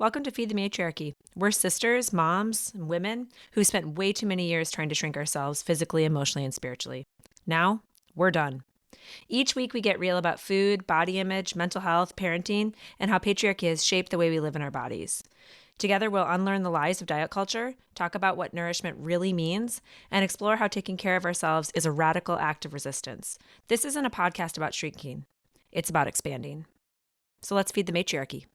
Welcome to Feed the Matriarchy. We're sisters, moms, and women who spent way too many years trying to shrink ourselves physically, emotionally, and spiritually. Now, we're done. Each week, we get real about food, body image, mental health, parenting, and how patriarchy has shaped the way we live in our bodies. Together, we'll unlearn the lies of diet culture, talk about what nourishment really means, and explore how taking care of ourselves is a radical act of resistance. This isn't a podcast about shrinking. It's about expanding. So let's feed the matriarchy.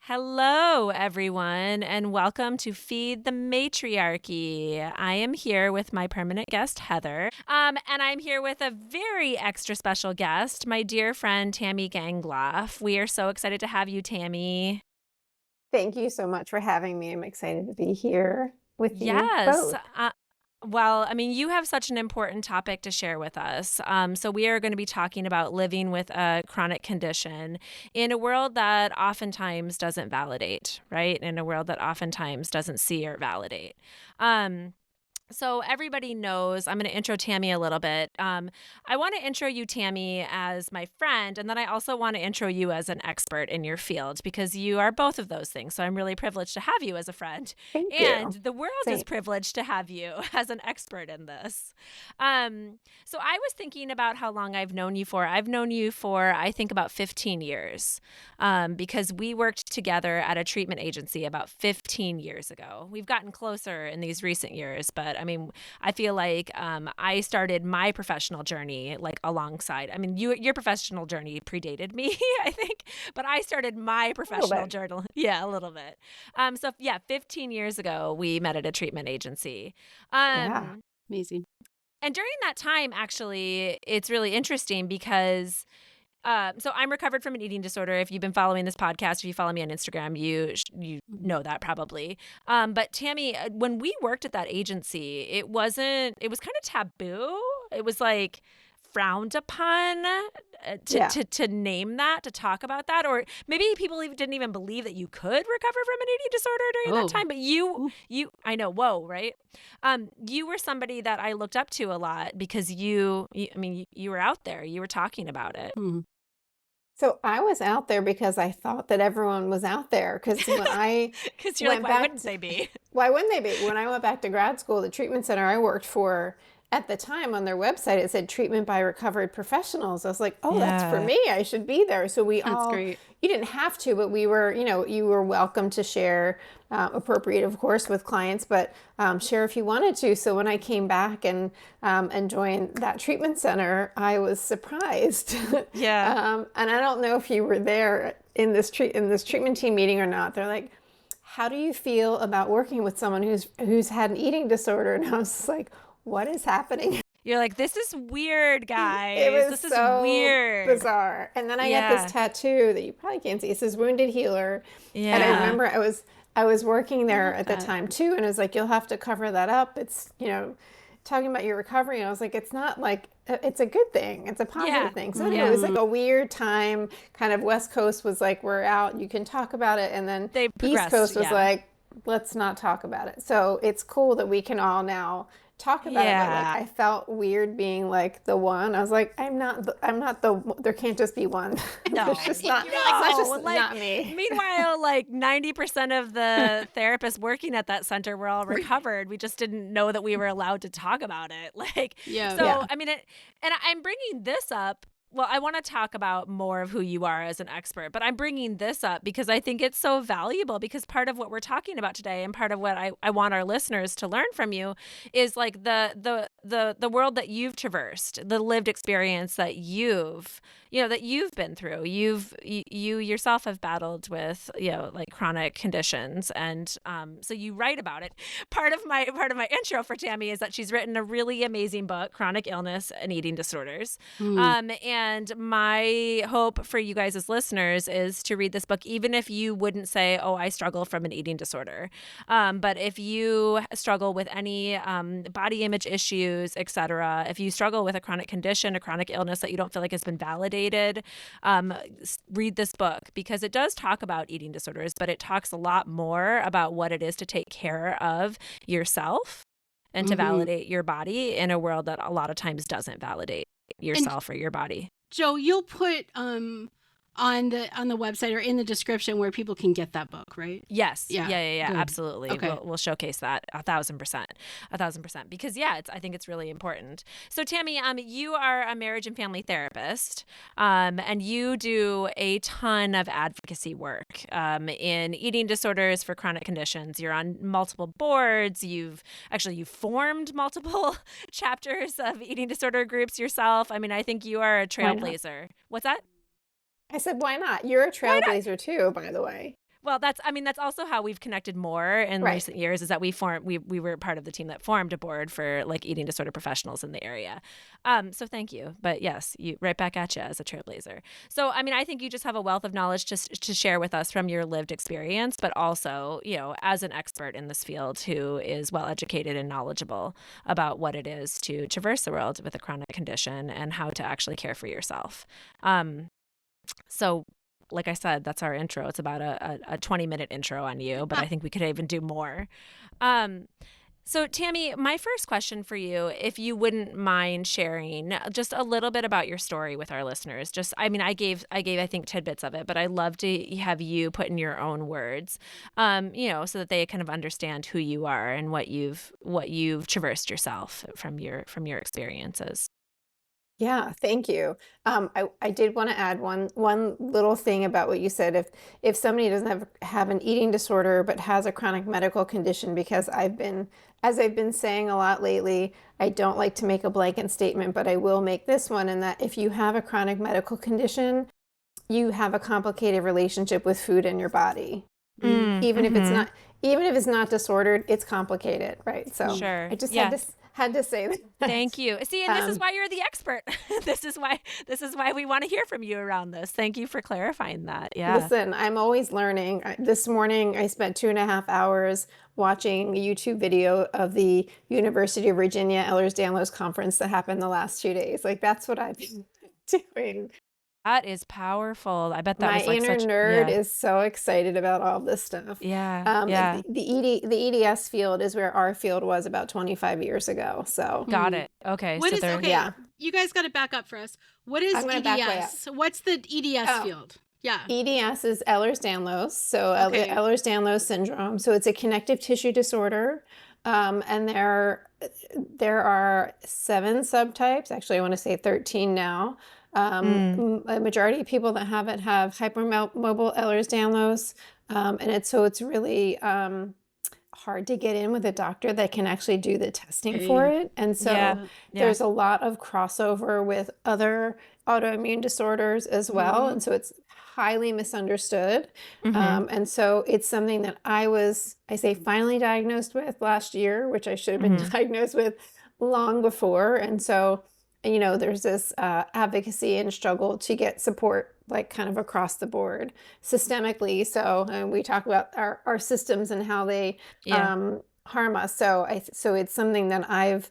Hello, everyone, and welcome to Feed the Matriarchy. I am here with my permanent guest, Heather, and I'm here with a very extra special guest, my dear friend, Tamie Gangloff. We are so excited to have you, Tamie. Thank you so much for having me. I'm excited to be here with you Yes. both. Well, I mean, you have such an important topic to share with us. So we are going to be talking about living with a chronic condition in a world that oftentimes doesn't validate, right? In a world that oftentimes doesn't see or validate. So everybody knows, I'm going to intro Tamie a little bit. I want to intro you, Tamie, as my friend, and then I also want to intro you as an expert in your field because you are both of those things. So I'm really privileged to have you as a friend, Thank and you. the world Same. is privileged to have you as an expert in this. So I was thinking about how long I've known you for. I've known you for, I think, about 15 years because we worked together at a treatment agency about 15 years ago. We've gotten closer in these recent years, but I mean, I feel like I started my professional journey like alongside. I mean, your professional journey predated me, I think, but I started my professional journey. Yeah, a little bit. So yeah, 15 years ago, we met at a treatment agency. Yeah. Amazing. And during that time, actually, it's really interesting because so I'm recovered from an eating disorder. If you've been following this podcast, if you follow me on Instagram, you know that probably. But Tamie, when we worked at that agency, it was kind of taboo. It was like frowned upon Yeah. to name that, to talk about that, or maybe people didn't even believe that you could recover from an eating disorder during that time. But you, I know, whoa, right? You were somebody that I looked up to a lot because you were out there, you were talking about it. So I was out there because I thought that everyone was out there. Because when I Because you're like, why wouldn't they be? why wouldn't they be? When I went back to grad school, the treatment center I worked for at the time on their website, it said treatment by recovered professionals. I was like, oh, that's for me. I should be there. So That's great. You didn't have to, but we were, you were welcome to share, appropriate, of course, with clients, but share if you wanted to. So when I came back and joined that treatment center, I was surprised. Yeah. And I don't know if you were there in this treatment team meeting or not. They're like, how do you feel about working with someone who's had an eating disorder? And I was just like, what is happening? You're like, this is weird, guys. This is weird. Bizarre. And then I got this tattoo that you probably can't see. It says Wounded Healer. Yeah. And I remember I was working there at the time too, and it was like, you'll have to cover that up. It's, talking about your recovery. And I was like, it's not like, it's a good thing. It's a positive thing. So anyway, it was like a weird time. Kind of West Coast was like, we're out, you can talk about it. And then East Coast was like, let's not talk about it. So it's cool that we can all now talk about it. But like, I felt weird being like the one. I was like, I'm not there can't just be one. No, There's just not, not me. Meanwhile, like 90% of the therapists working at that center were all recovered. We just didn't know that we were allowed to talk about it. I mean, and I'm bringing this up. Well, I want to talk about more of who you are as an expert, but I'm bringing this up because I think it's so valuable, because part of what we're talking about today and part of what I want our listeners to learn from you is like the world that you've traversed, the lived experience that you've been through. You yourself have battled with, like chronic conditions. And so you write about it. Part of my intro for Tamie is that she's written a really amazing book, Chronic Illness and Eating Disorders. And And my hope for you guys as listeners is to read this book, even if you wouldn't say, oh, I struggle from an eating disorder. But if you struggle with any body image issues, etc., if you struggle with a chronic condition, a chronic illness that you don't feel like has been validated, read this book, because it does talk about eating disorders, but it talks a lot more about what it is to take care of yourself and to validate your body in a world that a lot of times doesn't validate yourself or your body. Joe, you'll put on the website or in the description where people can get that book, right? Yes. Yeah. Absolutely. Okay. We'll showcase that 1,000%. Because I think it's really important. So Tamie, you are a marriage and family therapist, and you do a ton of advocacy work in eating disorders for chronic conditions. You're on multiple boards. You've formed multiple chapters of eating disorder groups yourself. I mean, I think you are a trailblazer. What's that? I said, why not? You're a trailblazer too, by the way. Well, that's also how we've connected more in recent years, is that we were part of the team that formed a board for like eating disorder professionals in the area. So thank you. But yes, you right back at you as a trailblazer. So, I mean, I think you just have a wealth of knowledge to share with us from your lived experience, but also, as an expert in this field who is well educated and knowledgeable about what it is to traverse the world with a chronic condition and how to actually care for yourself. So, like I said, that's our intro. It's about a 20-minute intro on you, but I think we could even do more. So, Tamie, my first question for you, if you wouldn't mind sharing just a little bit about your story with our listeners. I gave I think tidbits of it, but I'd love to have you put in your own words, so that they kind of understand who you are and what you've traversed yourself from your experiences. Yeah, thank you. I did want to add one little thing about what you said. If somebody doesn't have an eating disorder but has a chronic medical condition, because as I've been saying a lot lately, I don't like to make a blanket statement, but I will make this one, in that if you have a chronic medical condition, you have a complicated relationship with food in your body. Even if it's not disordered, it's complicated, right? So sure. I just had to say that. Thank you. See, and this is why you're the expert. This is why we want to hear from you around this. Thank you for clarifying that. Yeah. Listen, I'm always learning. This morning, I spent 2.5 hours watching a YouTube video of the University of Virginia Ehlers-Danlos conference that happened the last 2 days. Like, that's what I've been doing. That is powerful. I bet that my was like inner nerd is so excited about all this stuff. Yeah. The EDS field is where our field was about 25 years ago. So got it. Okay. You guys got to back up for us. What is EDS? What's the EDS field? Yeah. EDS is Ehlers-Danlos. So Ehlers-Danlos syndrome. So it's a connective tissue disorder. And there are 7 subtypes. Actually, I want to say 13 now. A majority of people that have it have hypermobile Ehlers-Danlos, and it's really hard to get in with a doctor that can actually do the testing for it. And so there's a lot of crossover with other autoimmune disorders as well, and so it's highly misunderstood. And so it's something that I say finally diagnosed with last year, which I should have been diagnosed with long before. And so there's this advocacy and struggle to get support, like kind of across the board systemically. So, and we talk about our systems and how they harm us. So it's something that I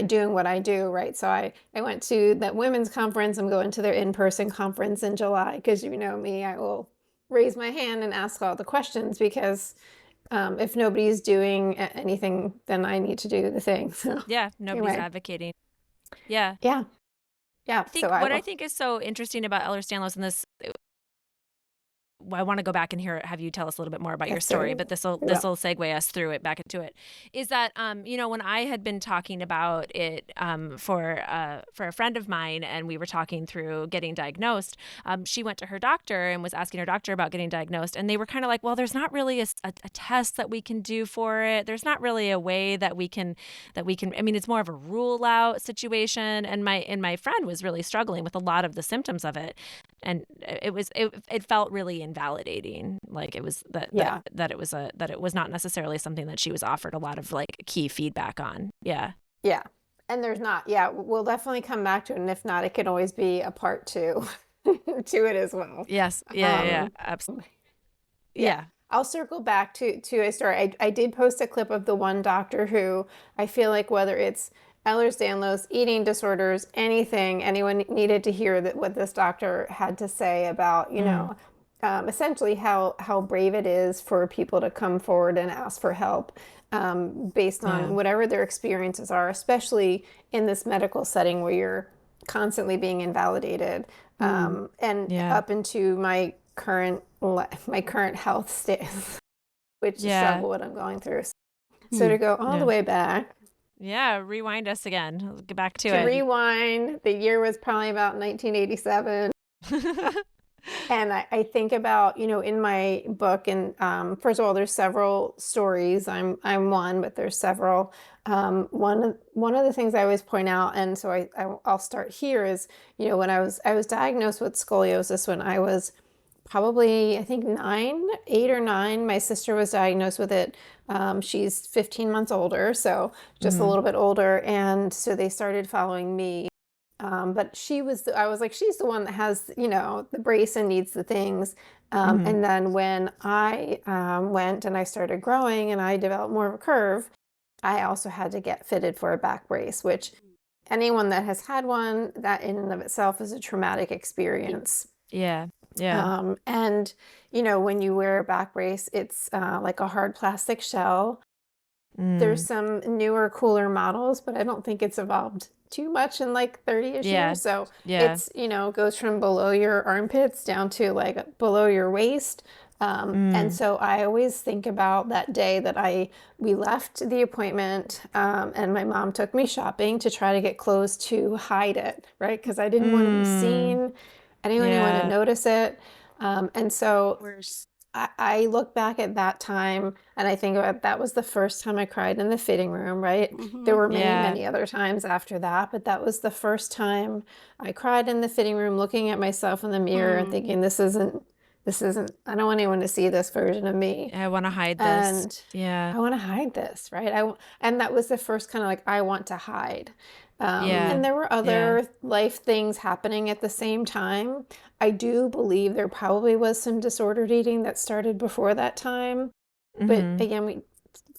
doing what I do, right? So I went to that women's conference. I'm going to their in-person conference in July, because you know me, I will raise my hand and ask all the questions, because if nobody's doing anything, then I need to do the thing. So nobody's advocating. Yeah. I think I think is so interesting about Ehlers-Danlos, and this, I want to go back and have you tell us a little bit more about your story, but this will segue us through it back into it. Is that when I had been talking about it for a friend of mine, and we were talking through getting diagnosed, she went to her doctor and was asking her doctor about getting diagnosed, and they were kind of like, well, there's not really a test that we can do for it. There's not really a way that we can. I mean, it's more of a rule out situation, and my friend was really struggling with a lot of the symptoms of it, and it felt really invalidating. Like it was that it was not necessarily something that she was offered a lot of like key feedback on. Yeah. And there's not. Yeah, we'll definitely come back to it. And if not, it can always be a part 2 to it as well. Yes. Yeah. Absolutely. Yeah. I'll circle back to a story. I did post a clip of the one doctor who I feel like whether it's Ehlers-Danlos, eating disorders, anything, anyone needed to hear that what this doctor had to say about, essentially how brave it is for people to come forward and ask for help based on whatever their experiences are, especially in this medical setting where you're constantly being invalidated. Up into my current health state, which is struggle what I'm going through. So to go all the way back. Yeah, rewind us again. Let's get back to it. To rewind, the year was probably about 1987. And I think about, in my book, and first of all, there's several stories. I'm one, but there's several. One of the things I always point out, and so I'll start here, is, when I was diagnosed with scoliosis when I was probably, I think 8 or 9. My sister was diagnosed with it. She's 15 months older, so just a little bit older. And so they started following me. But I was like, she's the one that has, the brace and needs the things. And then when I went and I started growing and I developed more of a curve, I also had to get fitted for a back brace, which anyone that has had one, that in and of itself is a traumatic experience. Yeah. And, when you wear a back brace, it's like a hard plastic shell. There's some newer, cooler models, but I don't think it's evolved too much in like 30-ish years. So it's, goes from below your armpits down to like below your waist. And so I always think about that day that we left the appointment, and my mom took me shopping to try to get clothes to hide it, right? Because I didn't want to be seen. I didn't want to notice it. And so I look back at that time and I think about that was the first time I cried in the fitting room, right? There were many other times after that, but that was the first time I cried in the fitting room, looking at myself in the mirror and thinking, this isn't, I don't want anyone to see this version of me. I want to hide this. I want to hide this, right? And that was the first kind of like, I want to hide. And there were other life things happening at the same time. I do believe there probably was some disordered eating that started before that time. But again,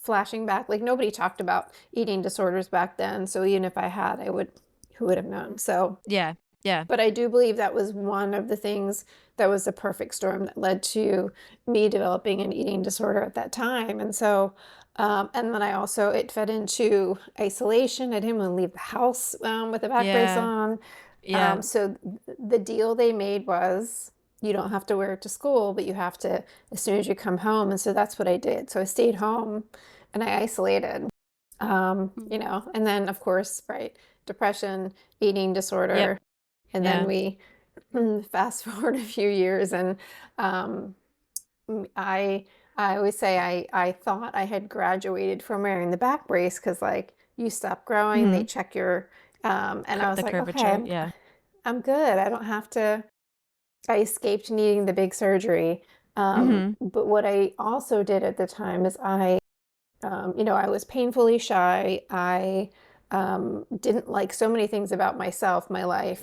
flashing back, like nobody talked about eating disorders back then. So even if I had, who would have known? So yeah. But I do believe that was one of the things that was the perfect storm that led to me developing an eating disorder at that time. And so, and then it fed into isolation. I didn't want to leave the house with a back brace on. So the deal they made was you don't have to wear it to school, but you have to as soon as you come home. And so that's what I did. So I stayed home and I isolated, and then of course, right, depression, eating disorder. And then we fast forward a few years, and I always say I thought I had graduated from wearing the back brace because like you stop growing, they check your and I was like, okay, I'm good. I don't have to. I escaped needing the big surgery. But what I also did at the time is I was painfully shy. I didn't like so many things about myself, my life,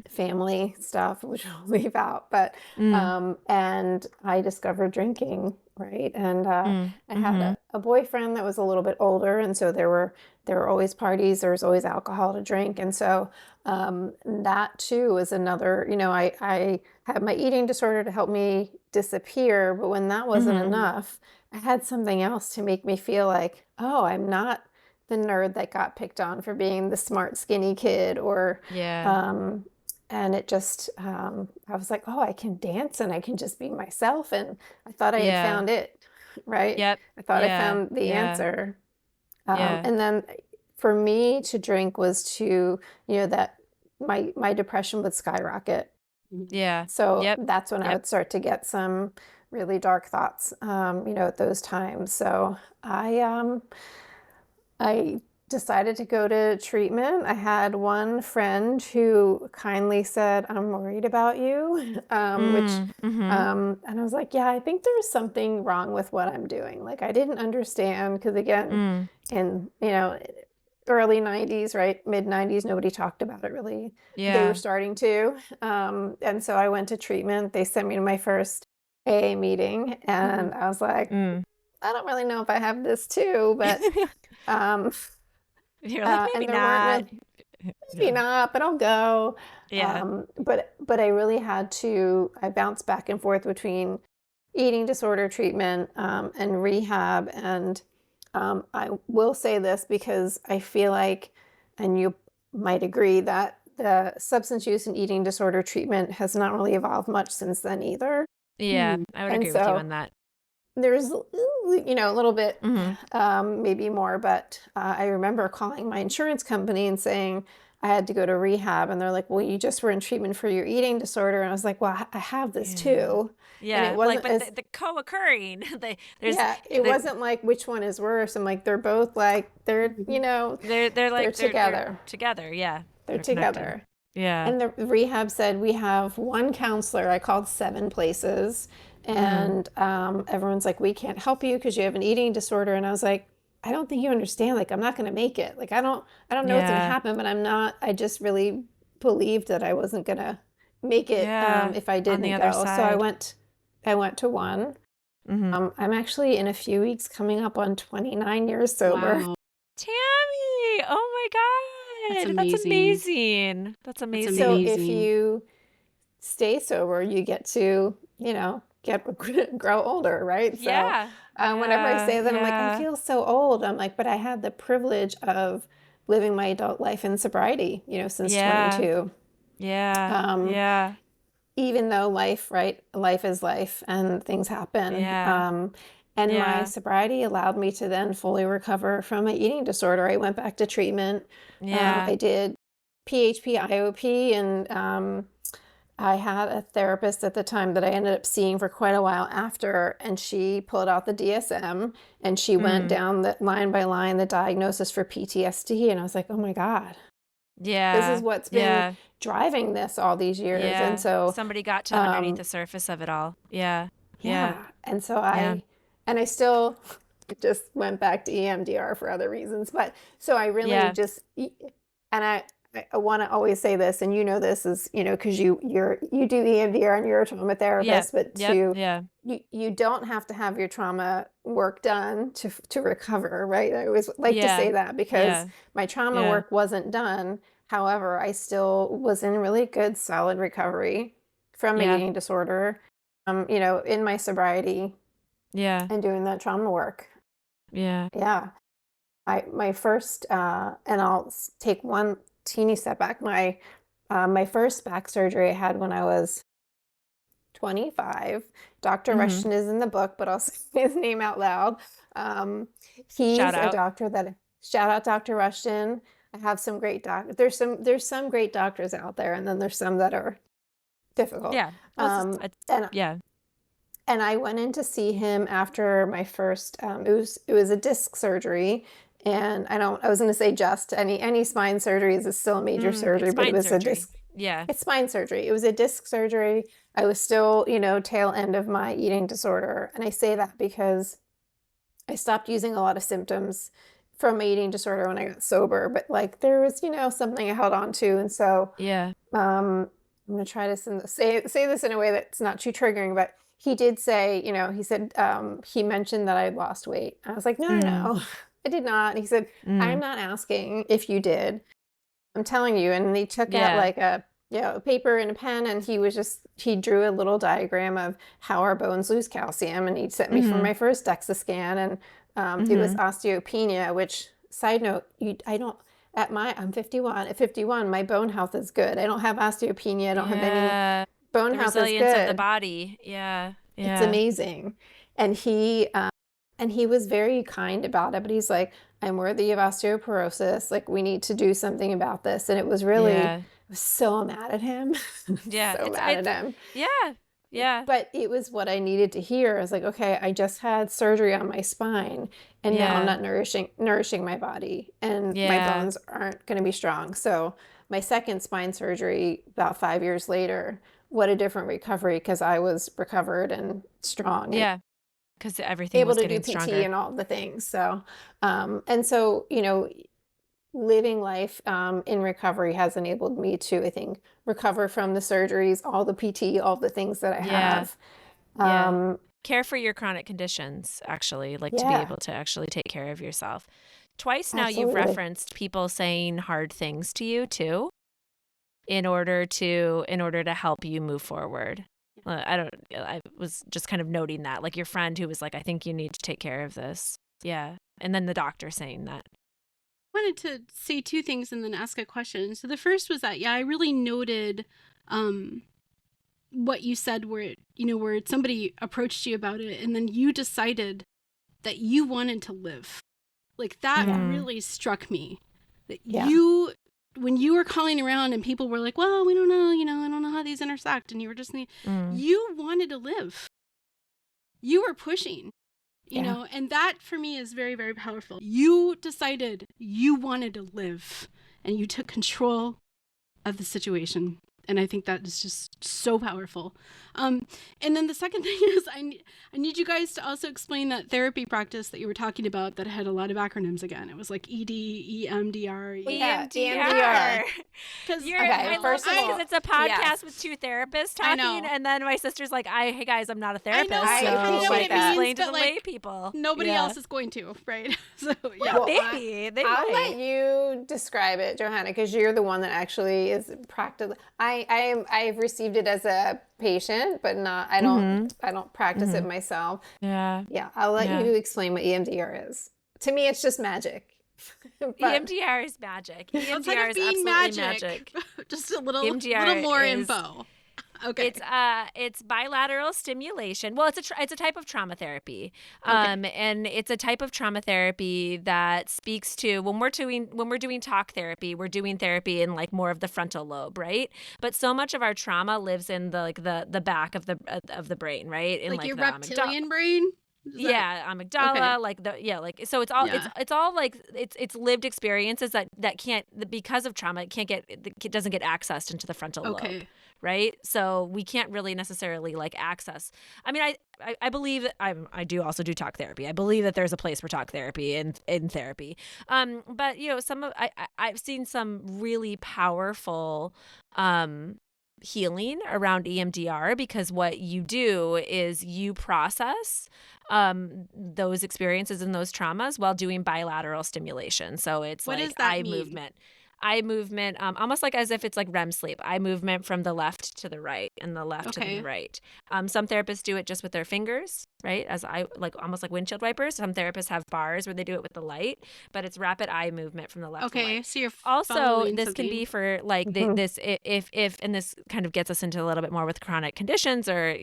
family stuff, which I'll leave out. But and I discovered drinking, right? And I had a boyfriend that was a little bit older, and so there were always parties. There was always alcohol to drink, and so that too was another. I had my eating disorder to help me disappear, but when that wasn't enough, I had something else to make me feel like, oh, I'm not the nerd that got picked on for being the smart, skinny kid, or and it just, I was like, oh, I can dance and I can just be myself. And I thought I had found it, right? I thought I found the answer. And then for me to drink was to, that my depression would skyrocket. So that's when I would start to get some really dark thoughts, at those times. So I decided to go to treatment. I had one friend who kindly said, I'm worried about you, and I was like, yeah, I think there's something wrong with what I'm doing. Like, I didn't understand because, again, and, early 90s, right? Mid 90s, nobody talked about it really. They were starting to. And so I went to treatment. They sent me to my first AA meeting, and I was like, I don't really know if I have this too, but you're like, maybe and there not. weren't really, maybe not, but I'll go. Yeah. But I really had to, I bounced back and forth between eating disorder treatment and rehab. And I will say this because I feel like, and you might agree, that the substance use and eating disorder treatment has not really evolved much since then either. Yeah, I would agree with you on that. There's, a little bit, maybe more, but I remember calling my insurance company and saying I had to go to rehab, and they're like, well, you just were in treatment for your eating disorder. And I was like, well, I have this too. Yeah, and it wasn't but the co-occurring. It wasn't like which one is worse. I'm like, they're both like, they're together. They're together. Yeah, they're together. Yeah. And the rehab said, we have one counselor. I called 7 places, and everyone's like, we can't help you because you have an eating disorder. And I was like, I don't think you understand. Like, I'm not going to make it. Like, I don't know what's going to happen, but I'm not. I just really believed that I wasn't going to make it if I didn't go. So I went to one. I'm actually in a few weeks coming up on 29 years sober. Wow. Tamie, oh my God. That's amazing. That's amazing. So if you stay sober, you get to, grow older, right? So whenever I say that, I'm like, I feel so old. I'm like, but I had the privilege of living my adult life in sobriety, since 22. Yeah. Even though life is life and things happen. And my sobriety allowed me to then fully recover from my eating disorder. I went back to treatment. I did PHP, IOP, and I had a therapist at the time that I ended up seeing for quite a while after, and she pulled out the DSM and she went down the line by line the diagnosis for PTSD, and I was like, oh my God. This is what's been driving this all these years. And so somebody got to underneath the surface of it all. Yeah. And so I still just went back to EMDR for other reasons, but so I really and I want to always say this, and this is, because you do EMDR and you're a trauma therapist, but you don't have to have your trauma work done to recover, right? I always like to say that because my trauma work wasn't done. However, I still was in really good, solid recovery from my eating disorder, in my sobriety, and doing that trauma work. My first, and I'll take one teeny step back. My first back surgery I had when I was 25. Dr. Rushton is in the book, but I'll say his name out loud. He's a doctor that, shout out Dr. Rushton. I have some great doctors. There's some great doctors out there, and then there's some that are difficult. And I went in to see him after my first, it was a disc surgery. And I was going to say any spine surgery is still a major surgery, but it was a disc. It's spine surgery. It was a disc surgery. I was still, tail end of my eating disorder. And I say that because I stopped using a lot of symptoms from my eating disorder when I got sober, but like there was, something I held on to. And so, I'm going to try to say this in a way that's not too triggering, but he did say, he said, he mentioned that I had lost weight. I was like, no. I did not. He said, I'm not asking if you did. I'm telling you. And they took out like a paper and a pen, and he drew a little diagram of how our bones lose calcium, and he sent me for my first DEXA scan, and it was osteopenia, which, side note, I'm 51. At 51, my bone health is good. I don't have osteopenia. I don't have any bone health is good. Resilience of the body. It's amazing. And he was very kind about it, but he's like, I'm worthy of osteoporosis. Like, we need to do something about this. And it was really, I was so mad at him. At him. But it was what I needed to hear. I was like, okay, I just had surgery on my spine, and now I'm not nourishing my body, and my bones aren't going to be strong. So my second spine surgery, about 5 years later, what a different recovery, because I was recovered and strong. Because everything was getting stronger. Able to do PT and all the things. So, and so, living life in recovery has enabled me to, I think, recover from the surgeries, all the PT, all the things that I have. Care for your chronic conditions, actually, like to be Yeah, able to actually take care of yourself. Twice now you've absolutely. referenced people saying hard things to you too, in order to help you move forward. I was just kind of noting that, like your friend who was like, I think you need to take care of this. Yeah. And then the doctor saying that. I wanted to say two things and then ask a question. So the first was that, I really noted what you said where, where somebody approached you about it and then you decided that you wanted to live. Like that really struck me. That you, when you were calling around and people were like, well, we don't know, I don't know how these intersect. And you were just, you wanted to live. You were pushing, and that for me is very, very powerful. You decided you wanted to live and you took control of the situation. And I think that is just so powerful. And then the second thing is I need you guys to also explain that therapy practice that you were talking about that had a lot of acronyms again. It was like ED, EMDR. EMDR. Because I love this because it's a podcast with two therapists talking. And then my sister's like, hey guys, I'm not a therapist. I know so what it means, explain to but the lay people. Nobody else is going to, right? So Well, maybe. I'll let you describe it, Johanna, because you're the one that actually is practical. I've received it as a patient, but not. I don't practice it myself. Yeah. I'll let you explain what EMDR is. To me, it's just magic. EMDR is magic. EMDR is absolutely magic. Just a little more info. Okay. It's bilateral stimulation. Well, it's a type of trauma therapy. And it's a type of trauma therapy that speaks to when we're doing talk therapy, we're doing therapy in like more of the frontal lobe, right? But so much of our trauma lives in the back of the brain, right? In like your reptilian brain? Amygdala, so it's all like it's lived experiences that can't, because of trauma, it doesn't get accessed into the frontal lobe, right? So we can't really necessarily like access. I mean, I believe that I do also do talk therapy. I believe that there's a place for talk therapy in therapy. But I've seen some really powerful healing around EMDR, because what you do is you process those experiences and those traumas while doing bilateral stimulation. So it's what like does that eye mean? movement, almost like as if it's like REM sleep, eye movement from the left to the right and the left to the right. Some therapists do it just with their fingers, right? Almost like windshield wipers. Some therapists have bars where they do it with the light, but it's rapid eye movement from the left to right. So you're also, this something. can be for like this, if and this kind of gets us into a little bit more with chronic conditions or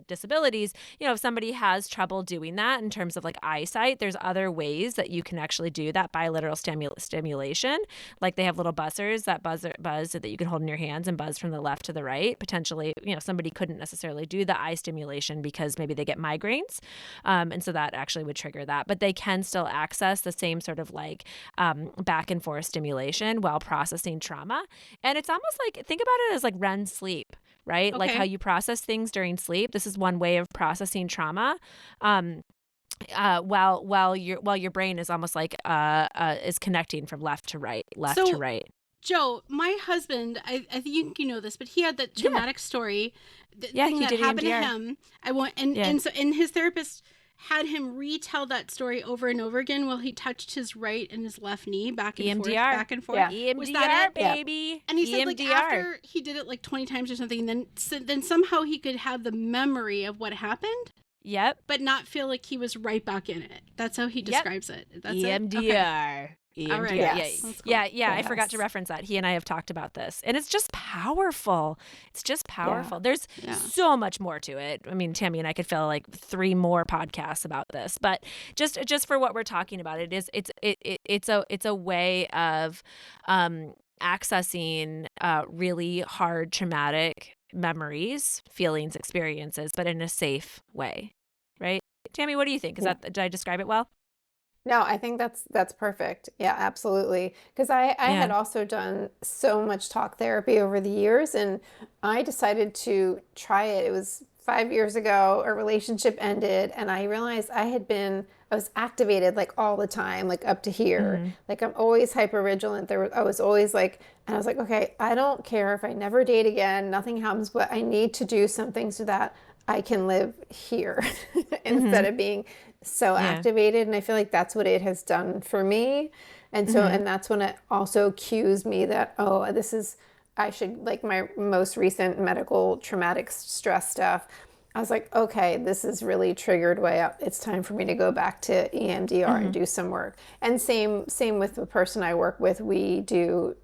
disabilities. If somebody has trouble doing that in terms of like eyesight, there's other ways that you can actually do that bilateral stimulation. Like they have little buzzers that buzz that you can hold in your hands and buzz from the left to the right. Potentially, somebody couldn't necessarily do the eye stimulation because maybe they get migraines, and so that actually would trigger that. But they can still access the same sort of like back and forth stimulation while processing trauma. And it's almost like, think about it as like REM sleep, right? Like how you process things during sleep. This is one way of processing trauma. While your brain is almost like is connecting from left to right. Joe, my husband, I think you know this, but he had that traumatic story. Thing that happened to him. And his therapist had him retell that story over and over again while he touched his right and his left knee back and forth, back and forth. EMDR, was that it? Baby. And he said like after he did it like 20 times or something, then somehow he could have the memory of what happened. Yep. But not feel like he was right back in it. That's how he describes it. That's EMDR. Okay. All right. Yes. Cool. Yeah. I forgot to reference that. He and I have talked about this, and it's just powerful. There's so much more to it. I mean, Tamie and I could fill like 3 more podcasts about this, but just for what we're talking about, it's a way of accessing really hard traumatic memories, feelings, experiences, but in a safe way, right? Tamie, what do you think? Did I describe it well? No, I think that's perfect. Yeah, absolutely. Because I had also done so much talk therapy over the years, and I decided to try it. It was 5 years ago, a relationship ended, and I realized I was activated like all the time, like up to here. Like I'm always hyper vigilant. I was always like, and I was like, okay, I don't care if I never date again, nothing happens, but I need to do something so that I can live here instead of being so activated. And I feel like that's what it has done for me. And so, and that's when it also cues me that, oh, I should, like my most recent medical traumatic stress stuff. I was like, okay, this is really triggered way up. It's time for me to go back to EMDR and do some work. And same with the person I work with. We do,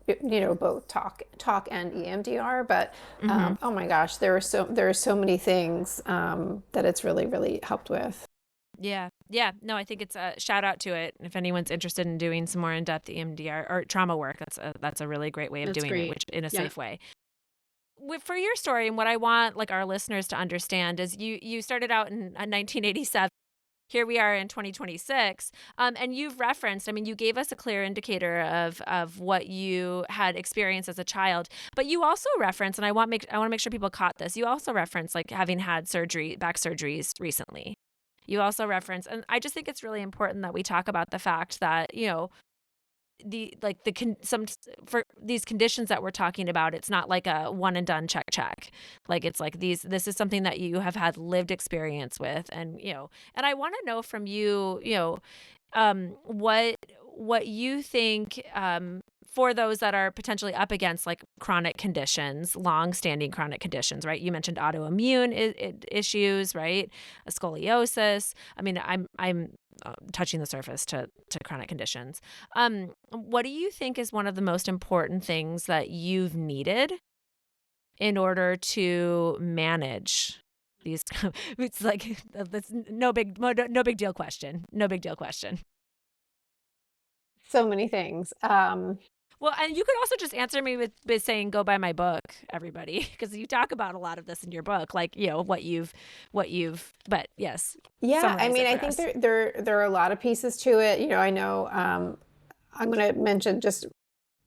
both talk and EMDR. But oh my gosh, there are so many things that it's really, really helped with. Yeah. Yeah. No, I think it's a shout out to it. If anyone's interested in doing some more in-depth EMDR or trauma work, that's a really great way of doing it, which in a safe way. For your story, and what I want like our listeners to understand is you started out in 1987. Here we are in 2026. And you've referenced, I mean, you gave us a clear indicator of what you had experienced as a child, but you also referenced, and I want to make sure people caught this. You also referenced like having had back surgeries recently. You also reference, and I just think it's really important that we talk about the fact that, for these conditions that we're talking about, it's not like a one and done check. Like it's like this is something that you have had lived experience with. And, and I want to know from you, what you think, for those that are potentially up against like chronic conditions, long-standing chronic conditions, right? You mentioned autoimmune issues, right? Scoliosis. I mean, I'm touching the surface to chronic conditions. What do you think is one of the most important things that you've needed in order to manage these? It's like that's no big deal question. No big deal question. So many things. Well, and you could also just answer me with saying, go buy my book, everybody, because you talk about a lot of this in your book, like, what you've, but yes. Yeah. I mean, I think there are a lot of pieces to it. I know, I'm going to mention just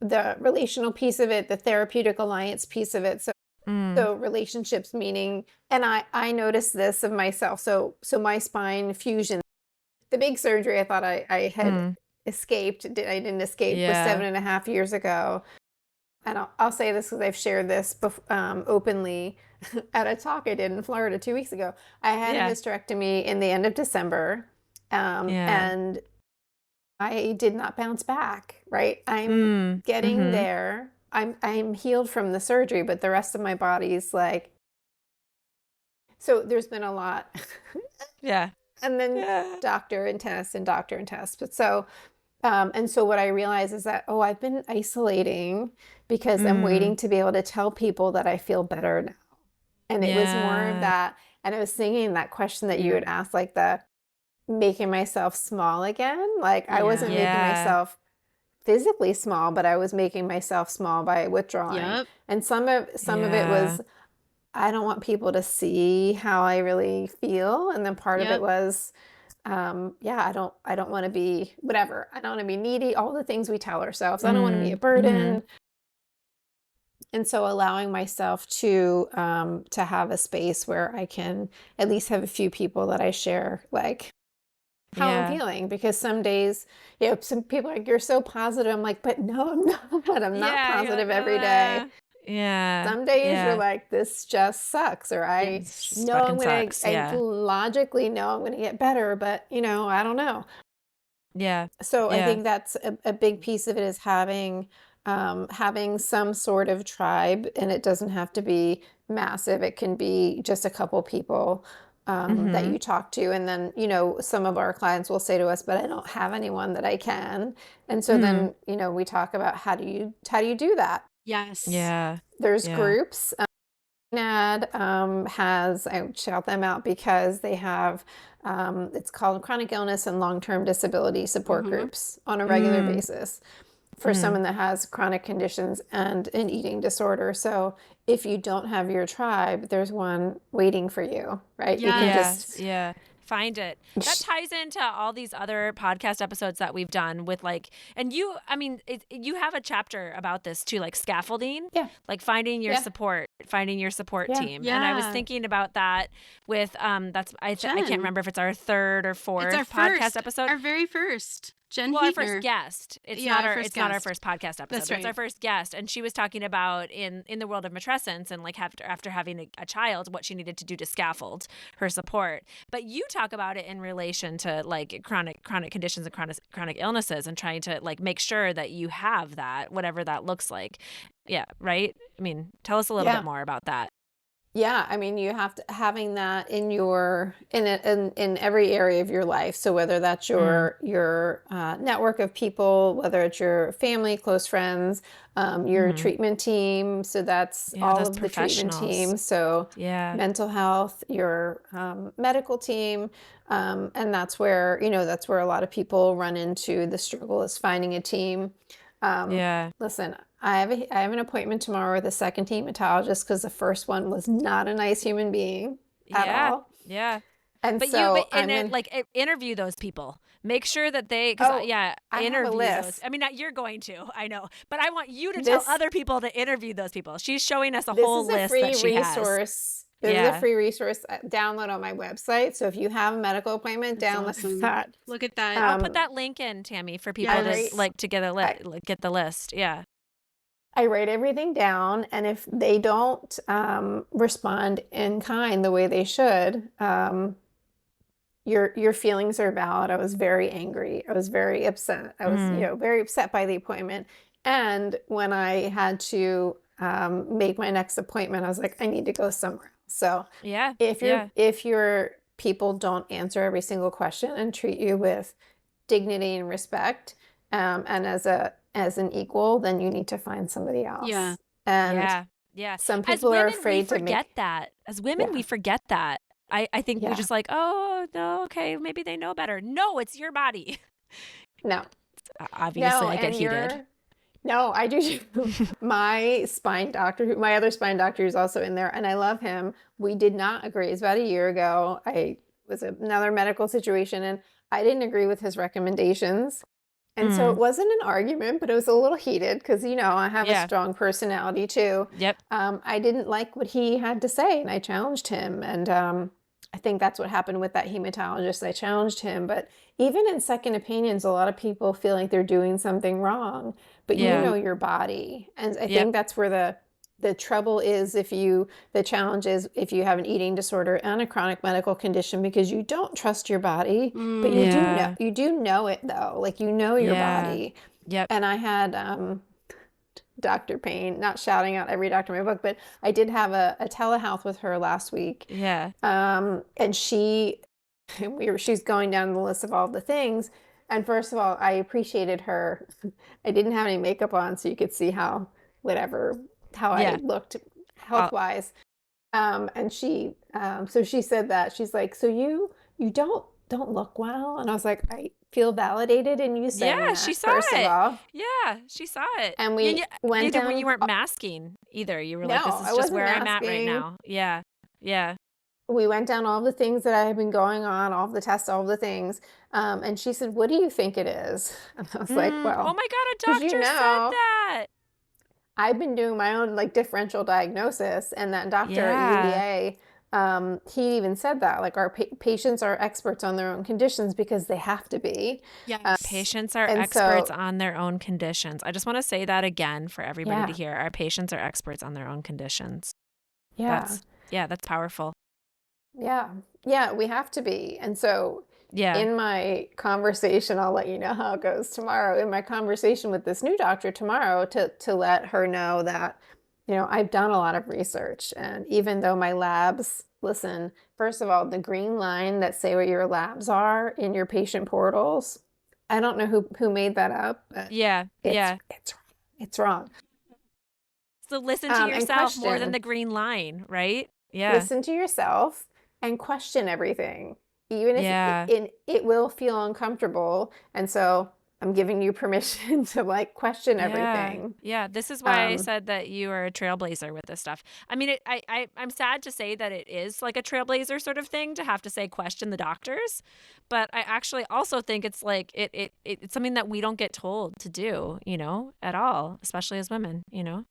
the relational piece of it, the therapeutic alliance piece of it. So relationships, meaning, and I noticed this of myself. So my spine fusion, the big surgery I thought I had escaped. I didn't escape. Was 7.5 years ago. And I'll say this because I've shared this openly at a talk I did in Florida 2 weeks ago. I had a hysterectomy in the end of December, and I did not bounce back. Right, I'm getting there. I'm healed from the surgery, but the rest of my body's like. So there's been a lot. And then doctor and test. But so. And so what I realized is that, I've been isolating because I'm waiting to be able to tell people that I feel better now. And it was more of that. And I was thinking that question that you had asked, like the making myself small again. Like I wasn't making myself physically small, but I was making myself small by withdrawing. And some of it was, I don't want people to see how I really feel. And then part of it was, I don't want to be whatever. I don't want to be needy, all the things we tell ourselves. I don't want to be a burden. And so allowing myself to have a space where I can at least have a few people that I share like how I'm feeling, because some days, some people are like, you're so positive. I'm like, but no, I'm not. I'm not positive every day. Some days you're like, this just sucks, or I know I'm going to, I logically know I'm going to get better, but I don't know. So I think that's a big piece of it is having some sort of tribe, and it doesn't have to be massive. It can be just a couple people that you talk to. And then, some of our clients will say to us, but I don't have anyone that I can. And so then, we talk about how do you do that? Yes. There's groups. NAD I shout them out because they have, it's called chronic illness and long-term disability support groups on a regular basis for someone that has chronic conditions and an eating disorder. So if you don't have your tribe, there's one waiting for you, right? You can just Find it. That ties into all these other podcast episodes that we've done with like, and you, I mean, you have a chapter about this too, like scaffolding, like finding your support team. Yeah. And I was thinking about that with, I can't remember if it's our third or fourth podcast episode. Our very first. Jen Well, Huebner. our first guest. It's not our first podcast episode. That's right. It's our first guest, and she was talking about in the world of matrescence and like after having a child, what she needed to do to scaffold her support. But you talk about it in relation to like chronic conditions and chronic illnesses, and trying to like make sure that you have that, whatever that looks like. Yeah, right. I mean, tell us a little bit more about that. Yeah, I mean, you have to having that in every area of your life. So whether that's your network of people, whether it's your family, close friends, your treatment team. So that's all of the treatment team. So mental health, your medical team, and that's where a lot of people run into the struggle is finding a team. Listen, I have an appointment tomorrow with a second hematologist because the first one was not a nice human being at all. Yeah. And interview those people. Make sure that they, interview those. I mean, you're going to, I know, but I want you to tell other people to interview those people. She's showing us a whole list that she has. There's a free resource download on my website. So if you have a medical appointment, download that. Look at that. I'll put that link in, Tamie, for people to get the list. Yeah. I write everything down, and if they don't respond in kind the way they should, your feelings are valid. I was very angry. I was very upset. I was very upset by the appointment. And when I had to make my next appointment, I was like, I need to go somewhere. So if your people don't answer every single question and treat you with dignity and respect, and as an equal, then you need to find somebody else. Some people are afraid to make that. As women, we forget that. I think we're just like, oh no, okay, maybe they know better. No, it's your body. No, obviously I get heated. No, I do. My other spine doctor is also in there, and I love him. We did not agree. It was about a year ago. It was another medical situation, and I didn't agree with his recommendations. And so it wasn't an argument, but it was a little heated because, I have a strong personality too. Yep. I didn't like what he had to say, and I challenged him. And I think that's what happened with that hematologist. I challenged him. But even in second opinions, a lot of people feel like they're doing something wrong, but you know your body. And I think that's where the trouble is the challenge is if you have an eating disorder and a chronic medical condition, because you don't trust your body, but you do know it though. Like, your body. Yep. And I had, Dr. Payne, not shouting out every doctor in my book, but I did have a telehealth with her last week. Yeah. And she's going down the list of all the things. And first of all, I appreciated her. I didn't have any makeup on, so you could see how I looked health-wise. And she said that. She's like, so you don't look well? And I was like, I feel validated in you saying that. Yeah, she saw first it. Of all. Yeah, she saw it. And we went down. When you weren't masking either. You were like, this is just where I'm at right now. Yeah, yeah. We went down all the things that I had been going on, all the tests, all the things. And she said, what do you think it is? And I was like, well. Oh my God, a doctor said that. I've been doing my own differential diagnosis, and that doctor at UVA, he even said that our patients are experts on their own conditions because they have to be. Yes, patients are experts on their own conditions. I just want to say that again for everybody to hear. Our patients are experts on their own conditions. Yeah, that's powerful. Yeah, we have to be, and so. Yeah. In my conversation, I'll let you know how it goes tomorrow. In my conversation with this new doctor tomorrow, to let her know that, I've done a lot of research. And even though my labs, listen, first of all, the green line that say what your labs are in your patient portals, I don't know who made that up. But it's wrong. So listen to yourself more than the green line, right? Yeah. Listen to yourself and question everything. Even if it will feel uncomfortable. And so I'm giving you permission to like question everything. Yeah. This is why I said that you are a trailblazer with this stuff. I mean, I'm sad to say that it is like a trailblazer sort of thing to have to say question the doctors, but I actually also think it's like it's something that we don't get told to do, at all, especially as women, Yeah,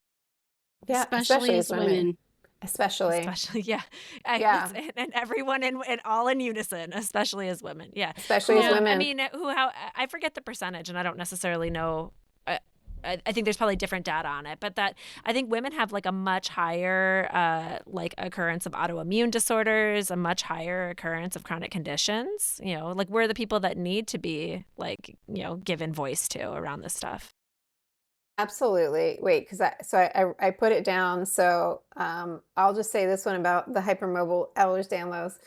especially as women. Especially, yeah. And everyone and all in unison, especially as women. Yeah. Especially as women. I mean, I forget the percentage and I don't necessarily know. I think there's probably different data on it, but that I think women have like a much higher like occurrence of autoimmune disorders, a much higher occurrence of chronic conditions. Like we're the people that need to be like, given voice to around this stuff. Absolutely. Wait, because I put it down. So I'll just say this one about the hypermobile Ehlers-Danlos.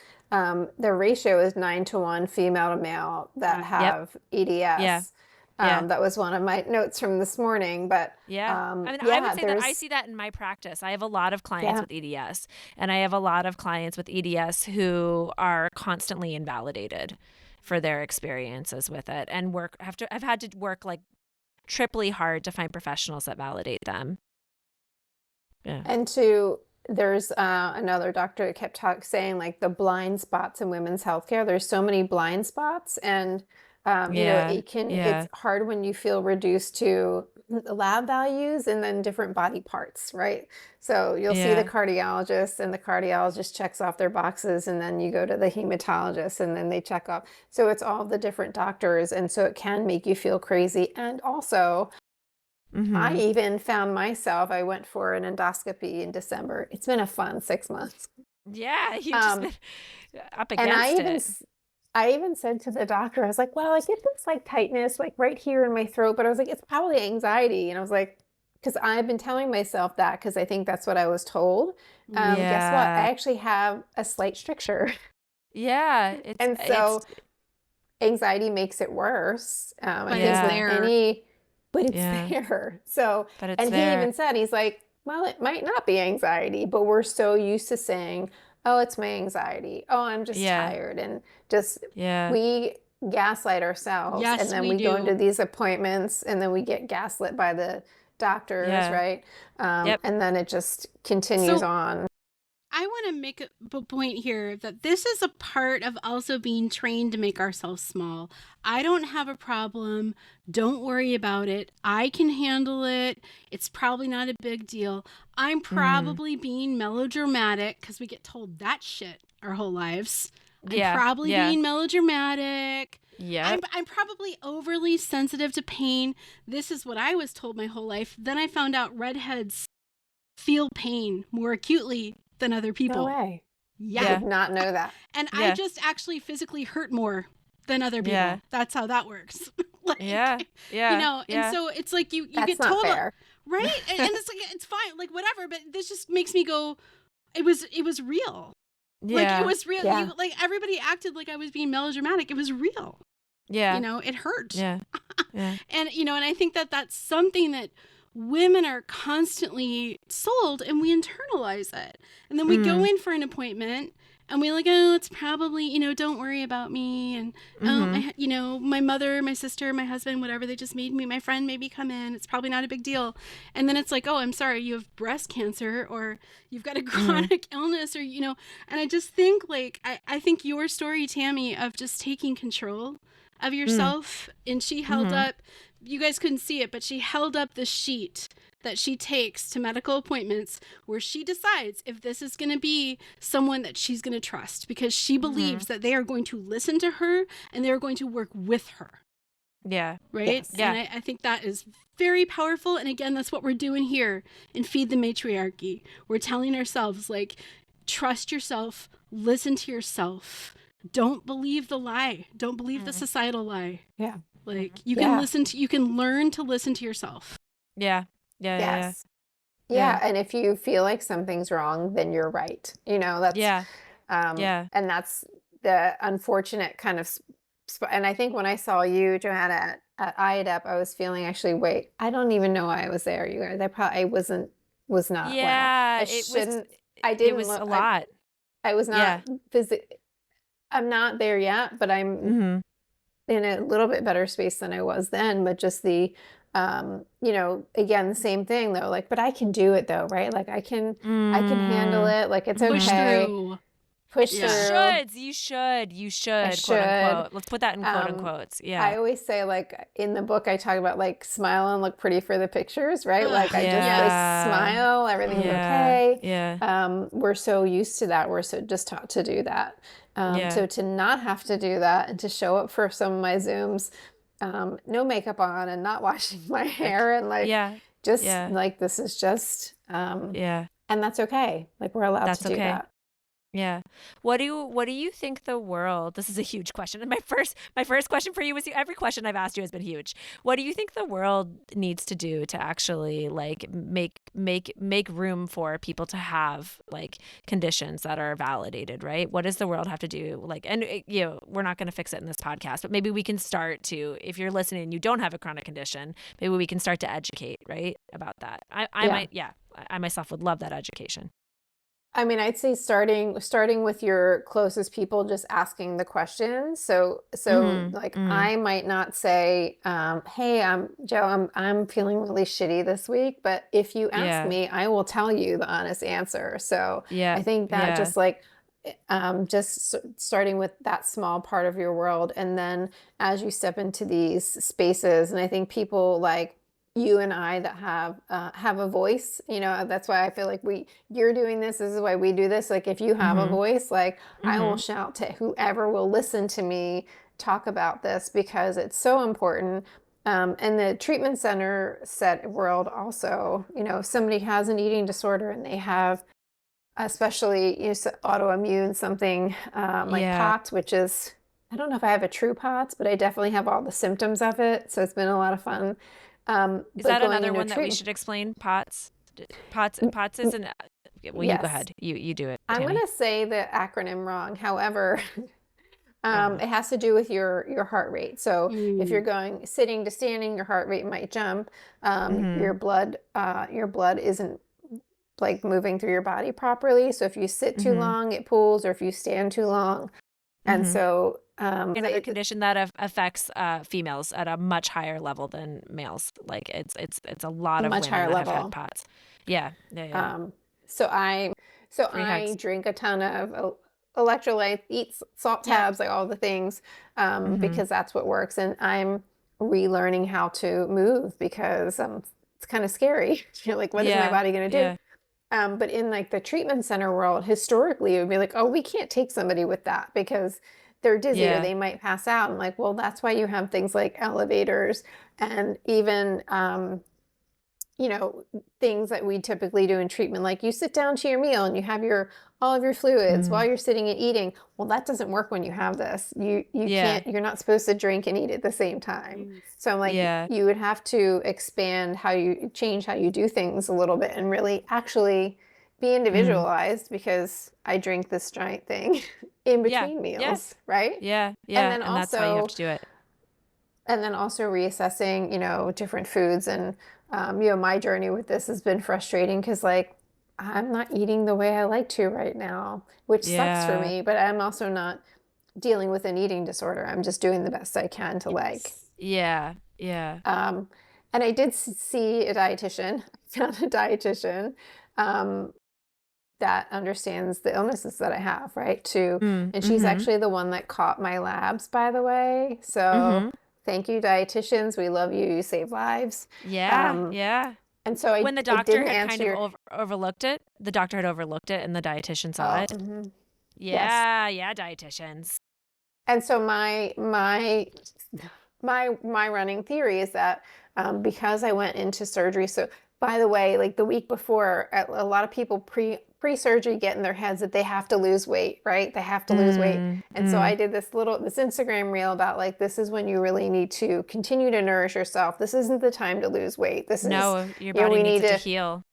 The ratio is 9-to-1 female to male that have EDS. That was one of my notes from this morning. But I would say that I see that in my practice. I have a lot of clients with EDS, and I have a lot of clients with EDS who are constantly invalidated for their experiences with it, and I've had to work like triply hard to find professionals that validate them. Yeah. And there's another doctor that kept saying like the blind spots in women's healthcare. There's so many blind spots, and it's hard when you feel reduced to lab values and then different body parts, right? So you'll see the cardiologist, and the cardiologist checks off their boxes, and then you go to the hematologist and then they check off. So it's all the different doctors, and so it can make you feel crazy. And also I even found myself, I went for an endoscopy in December. It's been a fun 6 months. Yeah, you just been up against it. I even said to the doctor, I was like, well, I get this like tightness like right here in my throat, but I was like, it's probably anxiety. And I was like, because I've been telling myself that because I think that's what I was told. Guess what? I actually have a slight stricture. Yeah. Anxiety makes it worse. But it's there. But it's there. So, he even said, he's like, well, it might not be anxiety, but we're so used to saying, oh, it's my anxiety. Oh, I'm just tired. And we gaslight ourselves. Yes, and then we go into these appointments and then we get gaslit by the doctors, right? And then it just continues on. I want to make a point here that this is a part of also being trained to make ourselves small. I don't have a problem. Don't worry about it. I can handle it. It's probably not a big deal. I'm probably being melodramatic because we get told that shit our whole lives. I'm probably being melodramatic. Yeah. I'm probably overly sensitive to pain. This is what I was told my whole life. Then I found out redheads feel pain more acutely than other people. No way. Yeah. I did not know that. And I just actually physically hurt more than other people. Yeah. That's how that works. And so it's like you get told, fair. Right? And it's like, it's fine, like whatever, but this just makes me go, it was real. Yeah. Like it was real. Yeah. Everybody acted like I was being melodramatic. It was real. Yeah. It hurt. Yeah. And, and I think that that's something that women are constantly sold, and we internalize it. And then we go in for an appointment and we're like, oh, it's probably, don't worry about me. And, my mother, my sister, my husband, whatever, they just made me, my friend maybe come in. It's probably not a big deal. And then it's like, oh, I'm sorry, you have breast cancer, or you've got a chronic illness, or, and I just think I think your story, Tamie, of just taking control of yourself, and she held up, you guys couldn't see it, but she held up the sheet that she takes to medical appointments where she decides if this is going to be someone that she's going to trust, because she believes that they are going to listen to her and they're going to work with her. Yeah. Right? Yes. Yeah. And I think that is very powerful. And again, that's what we're doing here in Feed the Matriarchy. We're telling ourselves, trust yourself, listen to yourself. Don't believe the lie. Don't believe the societal lie. Yeah. You can you can learn to listen to yourself. Yeah. Yeah. Yeah. And if you feel like something's wrong, then you're right. That's, and that's the unfortunate kind of, and I think when I saw you, Johanna, at IADEP, I was feeling actually, wait, I don't even know why I was there. You guys, I was not. Yeah. Well. It was a lot. I was not I'm not there yet, but I'm in a little bit better space than I was then, but just the, again, the same thing though, like, but I can do it though, right? Like I can handle it. Like it's Push okay. through. Push You through. you should, quote should. unquote. Let's put that in quote unquotes. I Yeah. always say, like, in the book, I talk about like smile and look pretty for the pictures, right? Like I just Yeah. smile, everything's Yeah. okay. Yeah. We're so used to that. We're so just taught to do that. Yeah. So to not have to do that and to show up for some of my Zooms, no makeup on and not washing my hair and like just like this is just and that's okay. Like we're allowed to do that. Yeah. What do you think the world, this is a huge question. And my first question for you was, every question I've asked you has been huge. What do you think the world needs to do to actually like make room for people to have like conditions that are validated, right? What does the world have to do? Like, and we're not going to fix it in this podcast, but maybe we can start to, if you're listening and you don't have a chronic condition, maybe we can start to educate, right, about that. I myself would love that education. I mean, I'd say starting with your closest people, just asking the questions. So I might not say, "Hey, I'm Joe. I'm feeling really shitty this week," but if you ask me, I will tell you the honest answer. So I think that just like starting with that small part of your world, and then as you step into these spaces, and I think people like you and I that have a voice, that's why I feel like you're doing this is why we do this. Like if you have a voice, like I will shout to whoever will listen to me talk about this because it's so important. And the treatment center world also, if somebody has an eating disorder and they have especially autoimmune something like POTS, which is, I don't know if I have a true POTS, but I definitely have all the symptoms of it. So it's been a lot of fun. Is that another one that we should explain? POTS is an. Well, you go ahead. You do it. I'm going to say the acronym wrong. However, it has to do with your heart rate. So if you're going sitting to standing, your heart rate might jump. Your blood isn't like moving through your body properly. So if you sit too long, it pulls, or if you stand too long, and so. Another condition that affects females at a much higher level than males. Like it's a lot of much women higher that level. have had POTS. Yeah. So I drink a ton of electrolytes, eat salt tabs, like all the things, because that's what works. And I'm relearning how to move because it's kind of scary. You're like, what is my body going to do? But in like the treatment center world, historically, it would be like, oh, we can't take somebody with that because they're dizzy or they might pass out. I'm like, well, that's why you have things like elevators and even, things that we typically do in treatment. Like you sit down to your meal and you have all of your fluids while you're sitting and eating. Well, that doesn't work when you have this. You can't, you're not supposed to drink and eat at the same time. So I'm like, you would have to expand change how you do things a little bit and really actually be individualized because I drink this giant thing in between meals, right? Yeah. And then that's how you have to do it. And then also reassessing, different foods. And, my journey with this has been frustrating because like, I'm not eating the way I like to right now, which sucks for me, but I'm also not dealing with an eating disorder. I'm just doing the best I can to like. Yeah. And I did see a dietitian. I found a dietitian that understands the illnesses that I have, right? And she's actually the one that caught my labs, by the way. So thank you, dietitians. We love you. You save lives. Yeah. And so when the doctor had kind of overlooked it, and the dietitian saw it. Yeah, dietitians. And so my running theory is that because I went into surgery. So by the way, like the week before, a lot of people pre-surgery get in their heads that they have to lose weight, right? They have to lose weight. And so I did this Instagram reel about like, this is when you really need to continue to nourish yourself. This isn't the time to lose weight. Your body needs to heal.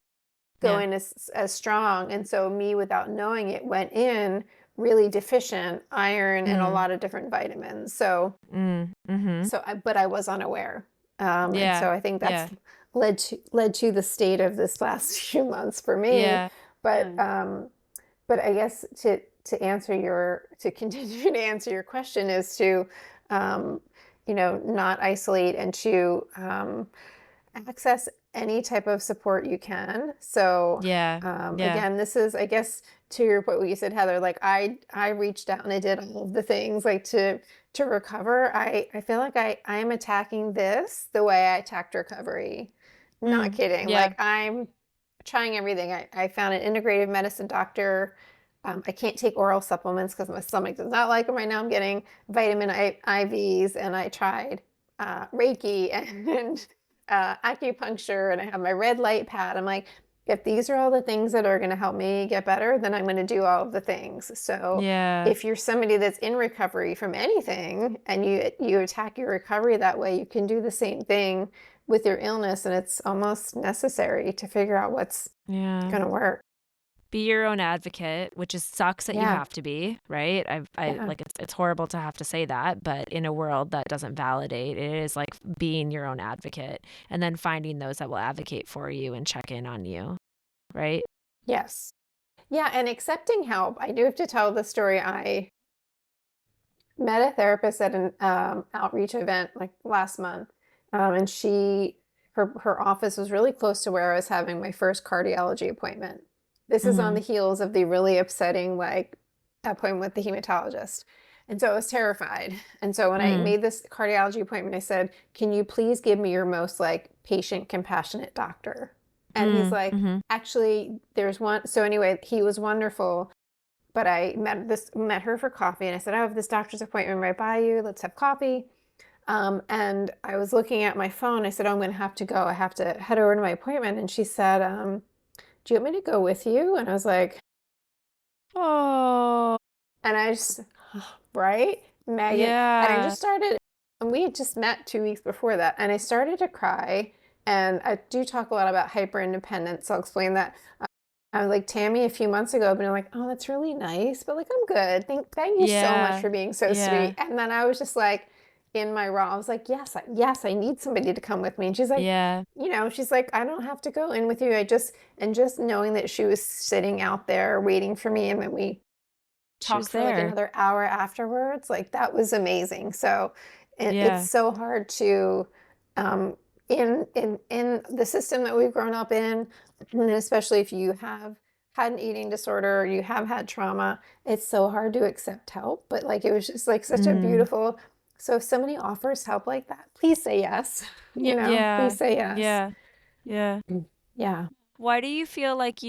Go in as strong. And so me, without knowing it, went in really deficient iron and a lot of different vitamins. So, but I was unaware. And so I think that's led to the state of this last few months for me. But I guess to continue to answer your question is to not isolate and to access any type of support you can. So again, this is, I guess, to your point, what you said, Heather, like I reached out and I did all of the things like to recover. I feel like I am attacking this the way I attacked recovery. Not kidding. Yeah. Like I'm trying everything. I found an integrative medicine doctor. I can't take oral supplements because my stomach does not like them right now. I'm getting vitamin IVs, and I tried Reiki and acupuncture, and I have my red light pad. I'm like, if these are all the things that are going to help me get better, then I'm going to do all of the things. So if you're somebody that's in recovery from anything and you attack your recovery that way, you can do the same thing with your illness, and it's almost necessary to figure out what's going to work. Be your own advocate, which sucks that you have to be, right? Like it's horrible to have to say that, but in a world that doesn't validate, it is like being your own advocate and then finding those that will advocate for you and check in on you, right? Yes. Yeah, and accepting help. I do have to tell the story. I met a therapist at an outreach event like last month, and her office was really close to where I was having my first cardiology appointment. This is on the heels of the really upsetting like appointment with the hematologist. And so I was terrified. And so when I made this cardiology appointment, I said, can you please give me your most like patient compassionate doctor? And he's like, actually, there's one. So anyway, he was wonderful. But I met her for coffee, and I said, I have this doctor's appointment right by you. Let's have coffee. And I was looking at my phone. I said, oh, I'm going to have to go. I have to head over to my appointment. And she said, do you want me to go with you? And I was like, oh. And I just, right? Megan. Yeah. And I just started, and we had just met 2 weeks before that. And I started to cry. And I do talk a lot about hyper independence. So I'll explain that. I was like, Tamie, a few months ago, I've been like, oh, that's really nice. But like, I'm good. Thank you so much for being so sweet. And then I was just like, in my raw, I was like, yes, I need somebody to come with me. And she's like, she's like, I don't have to go in with you. Just knowing that she was sitting out there waiting for me. And then we talked for like another hour afterwards. Like that was amazing. So it's so hard to, in the system that we've grown up in, and especially if you have had an eating disorder, or you have had trauma, it's so hard to accept help. But like, it was just like such a beautiful. So if somebody offers help like that, please say yes. Please say yes. Yeah. Why do you feel like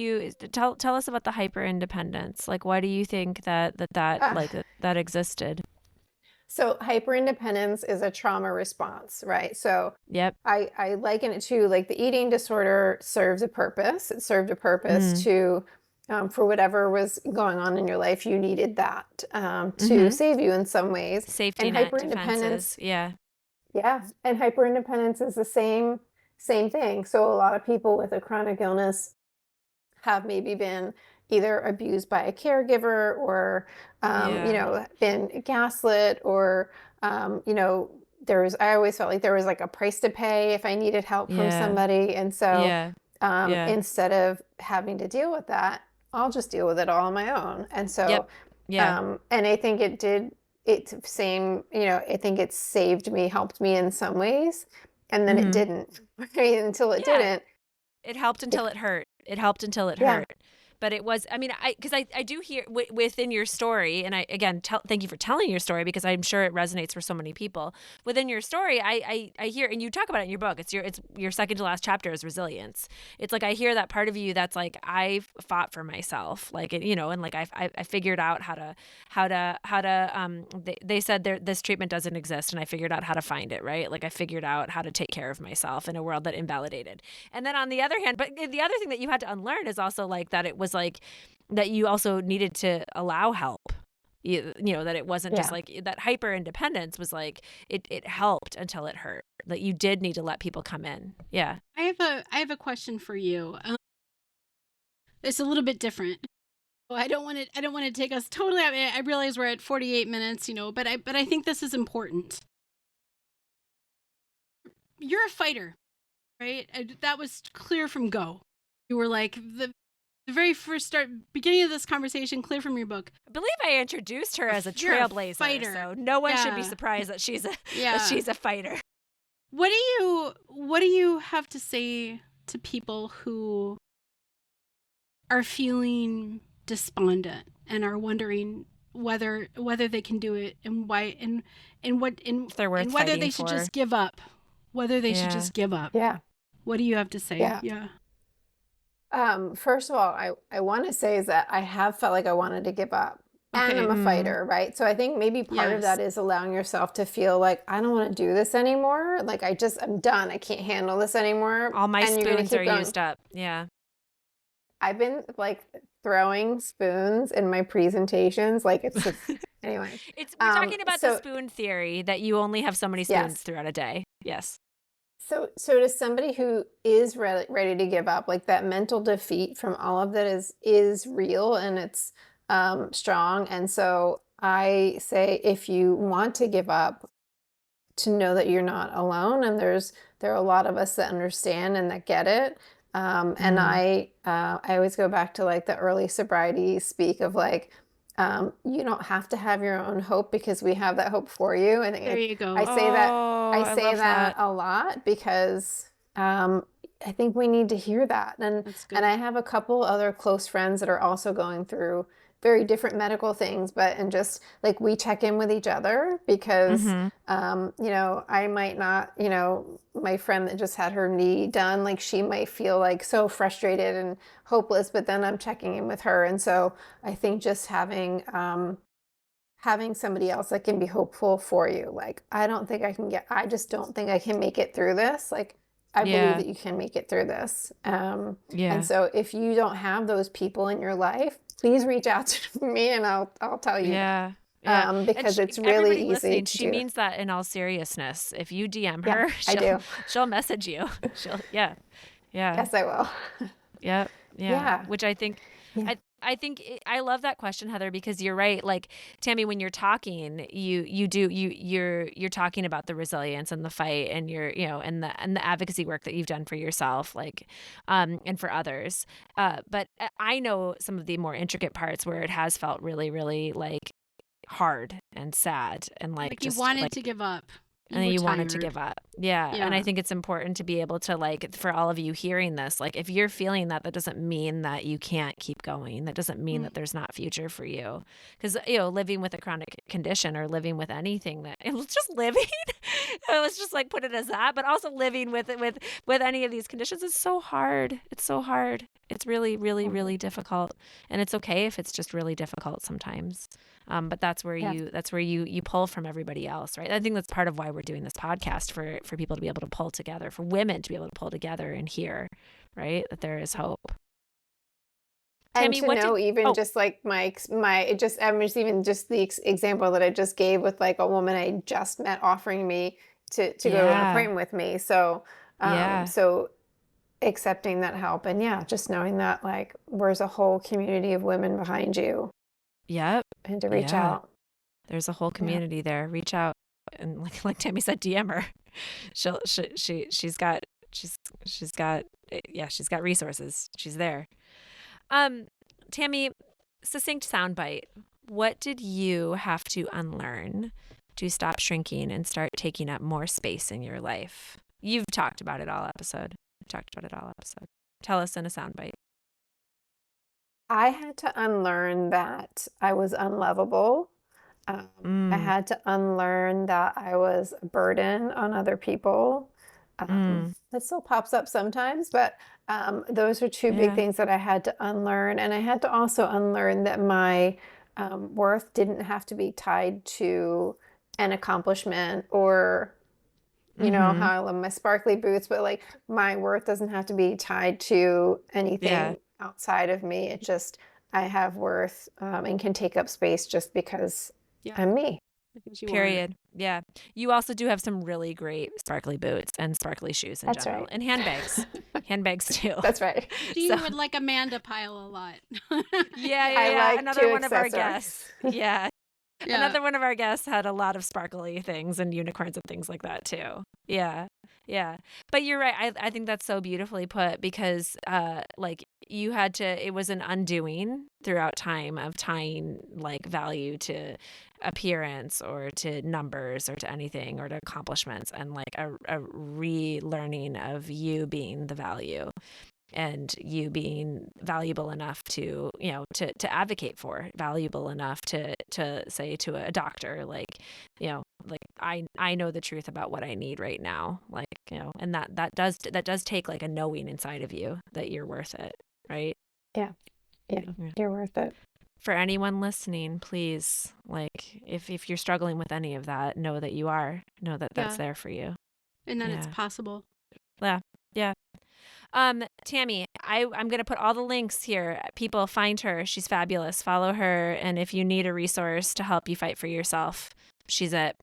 tell us about the hyper independence? Like, why do you think that existed? So hyper independence is a trauma response, right? So I liken it to like the eating disorder serves a purpose. It served a purpose to for whatever was going on in your life, you needed that to save you in some ways. Safety net, defenses. Yeah. And hyperindependence is the same thing. So a lot of people with a chronic illness have maybe been either abused by a caregiver or, been gaslit or, I always felt like there was like a price to pay if I needed help from somebody. And so instead of having to deal with that, I'll just deal with it all on my own. And so, and I think I think it saved me, helped me in some ways. And then it didn't, right? Until it didn't. It helped until it hurt. It helped until it hurt. But it was, because I do hear within your story, and thank you for telling your story because I'm sure it resonates for so many people. Within your story, I hear, and you talk about it in your book, it's your second to last chapter is resilience. It's like I hear that part of you that's like, I fought for myself, like, and like I figured out how to they said this treatment doesn't exist, and I figured out how to find it, right? Like I figured out how to take care of myself in a world that invalidated. And then on the other hand, but the other thing that you had to unlearn is also like that it was like that you also needed to allow help. That it wasn't just like that hyper independence was like it helped until it hurt. That you did need to let people come in. Yeah. I have a question for you. It's a little bit different. I don't want to take us totally. I realize we're at 48 minutes, but I think this is important. You're a fighter, right? That was clear from go. You were like the very first beginning of this conversation, clear from your book. I believe I introduced her as a trailblazer, fighter. So no one should be surprised that she's a fighter. What do you have to say to people who are feeling despondent and are wondering whether they can do it and why and whether they should just give up? Whether they should just give up. Yeah. What do you have to say? Yeah. First of all, I want to say is that I have felt like I wanted to give up. And I'm a fighter, right? So I think maybe part of that is allowing yourself to feel like, I don't want to do this anymore. Like, I'm done. I can't handle this anymore. All my spoons are used up. Yeah. I've been like throwing spoons in my presentations. Like, it's just, anyway. We're talking about the spoon theory, that you only have so many spoons throughout a day. Yes. So to somebody who is ready to give up, like, that mental defeat from all of that is real, and it's strong. And so I say, if you want to give up, to know that you're not alone, and there are a lot of us that understand and that get it. And I always go back to like the early sobriety speak of like, you don't have to have your own hope, because we have that hope for you. I think there you go. I say that a lot, because I think we need to hear that. And I have a couple other close friends that are also going through very different medical things, and just like, we check in with each other, because I might not, my friend that just had her knee done, like, she might feel like so frustrated and hopeless, but then I'm checking in with her. And so I think just having somebody else that can be hopeful for you, like, I just don't think I can make it through this. Like, I believe that you can make it through this. And so if you don't have those people in your life, please reach out to me, and I'll tell you. Yeah. Because it's really easy to She do. means that in all seriousness. If you DM her, she'll message you. Yes, I will. Yeah. Which I think, I love that question, Heather, because you're right. Like, Tamie, when you're talking, you're talking about the resilience and the fight, and and the advocacy work that you've done for yourself, like, and for others. But I know some of the more intricate parts where it has felt really, really like hard and sad, and like you wanted to give up. And then you wanted to give up. Yeah. And I think it's important to be able to, like, for all of you hearing this, like, if you're feeling that doesn't mean that you can't keep going. That doesn't mean that there's not future for you. Because, living with a chronic condition, or living with anything it's just living. Let's just like put it as that. But also living with any of these conditions is so hard. It's so hard. It's really, really, really difficult. And it's okay if it's just really difficult sometimes. But that's where you pull from everybody else, right? I think that's part of why we're doing this podcast, for people to be able to pull together, for women to be able to pull together and hear, right, that there is hope. And Tamie, just like even just the example that I just gave with like a woman I just met offering me to go to an appointment with me. So so accepting that help, and just knowing that like there's a whole community of women behind you. Yep. And to reach out. There's a whole community there. Reach out, and like Tamie said, DM her. She's got resources. She's there. Tamie, succinct soundbite. What did you have to unlearn to stop shrinking and start taking up more space in your life? You've talked about it all episode. Tell us in a soundbite. I had to unlearn that I was unlovable. I had to unlearn that I was a burden on other people. That still pops up sometimes, but those are two big things that I had to unlearn. And I had to also unlearn that my worth didn't have to be tied to an accomplishment, or how I love my sparkly boots, but like my worth doesn't have to be tied to anything outside of me. It just, I have worth and can take up space just because I'm me. Period. Yeah. You also do have some really great sparkly boots and sparkly shoes in general. Right. And handbags. Handbags too. That's right. You would like Amanda pile a lot. Yeah. Like another one of our guests. Yeah. Another one of our guests had a lot of sparkly things and unicorns and things like that too. Yeah. But you're right. I think that's so beautifully put, because like it was an undoing throughout time of tying like value to appearance or to numbers or to anything or to accomplishments, and like a relearning of you being the value and you being valuable enough to, to advocate for, valuable enough to say to a doctor, like, like I know the truth about what I need right now. Like, and that does take like a knowing inside of you that you're worth it. Right. Yeah. You're worth it. For anyone listening, please, like, if you're struggling with any of that, know that you are. Know that that's there for you. And that it's possible. Yeah. Yeah. Tamie, I'm going to put all the links here. People, find her. She's fabulous. Follow her. And if you need a resource to help you fight for yourself, she's it.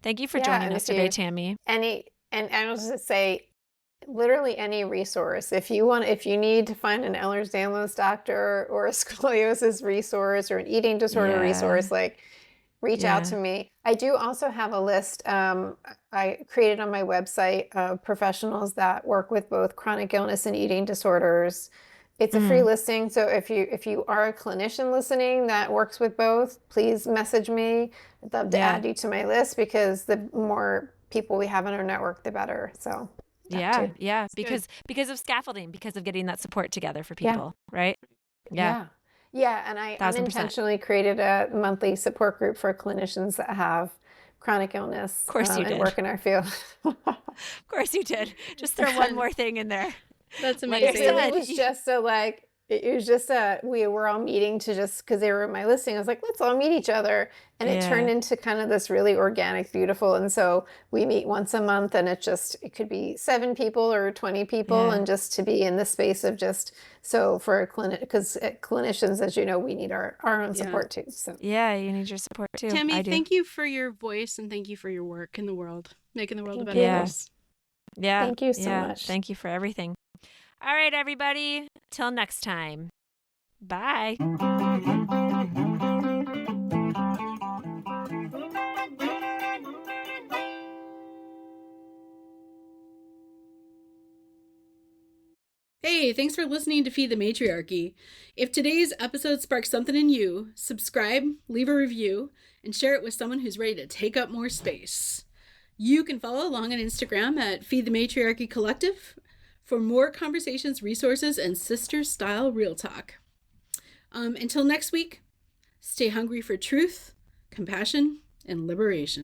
Thank you for joining us today, Tamie. And I'll just say, literally any resource. If you need to find an Ehlers-Danlos doctor or a scoliosis resource or an eating disorder resource, like, reach out to me. I do also have a list I created on my website of professionals that work with both chronic illness and eating disorders. It's a free listing, so if you are a clinician listening that works with both, please message me. I'd love to add you to my list, because the more people we have in our network, the better. So because of scaffolding, because of getting that support together for people, right? Yeah, and I unintentionally created a monthly support group for clinicians that have chronic illness. Of course you did. And work in our field. Of course you did. Just throw one more thing in there. That's amazing. It was just so like, it was just we were all meeting to just, because they were in my listing, I was like, let's all meet each other. And it turned into kind of this really organic, beautiful. And so we meet once a month, and it could be 7 people or 20 people. And just to be in the space of for because clinicians, as you know, we need our own support too. So you need your support too. Tamie, thank you for your voice, and thank you for your work in the world, making the world a better place. Yeah. Thank you so much. Thank you for everything. All right, everybody. Till next time. Bye. Hey, thanks for listening to Feed the Matriarchy. If today's episode sparks something in you, subscribe, leave a review, and share it with someone who's ready to take up more space. You can follow along on Instagram at Feed the Matriarchy Collective for more conversations, resources, and sister-style real talk. Until next week, stay hungry for truth, compassion, and liberation.